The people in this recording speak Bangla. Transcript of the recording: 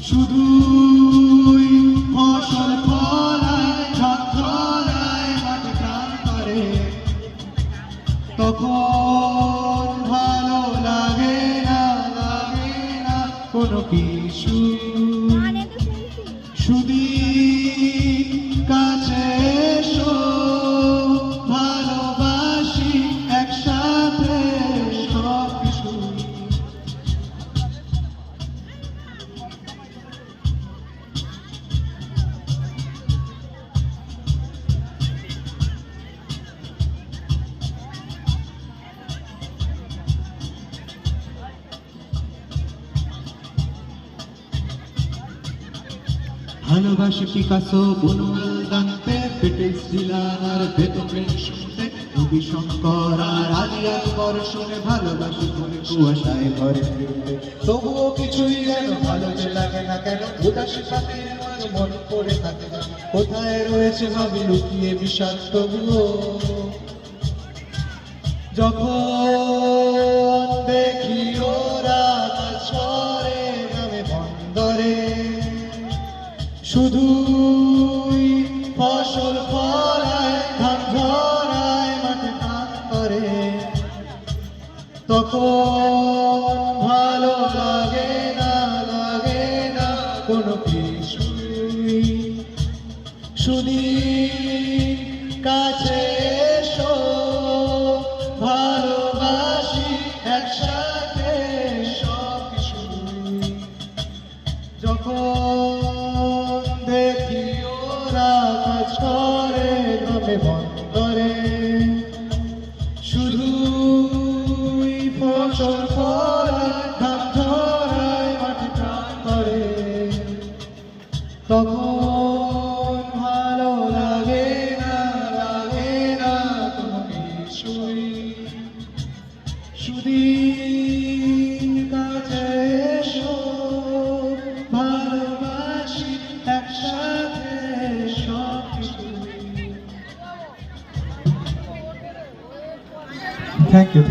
শুধুই ফসল ফলায় ঝড়ঝড়ায় মাঠে প্রাণ করে, তখন ভালো লাগে না কোনো কিছু। সুধীর কাছে এসো, ভালোবাসি একসাথে সব কিছু। ভালোবাসে পিকাসো, বুনুয়েল দান্তে, পেটেস ডিলান আর বেথোভেন শুনতে, রবি শঙ্কর আর আলী আকবর শুনে ভালোবাসি ভরে কুয়াশায় ঘরে ফিরতে। তবুও কিছুই যেন ভালো যে লাগে না কেন, উদাসী পাখির মন পড়ে থাকে না, কোথায় রয়েছে ভাবি লুকিয়ে বিষাদ তবুও। যখন দেখি ওরা কাজ করে গ্রামে বন্দরে, শুধুই ফসল ফলায় ধান ঝরায় মাঠে কাজ করে, তখন ভালো লাগে না কোনো কিছুই। সুধীর কাছে এসো, ভালোবাসি একসাথে সব কিছু। যখন দেখি ওরা কাজ করে গ্রামে বন্দরে, শুধুই ফসল ফলায় ধান ঝরায় মাঠে প্রাণ করে, তখন ভালো লাগে না কোনো কিছুই। সুধীর কাছে এসো, ভালোবাসি একসাথে সব কিছু। Thank you.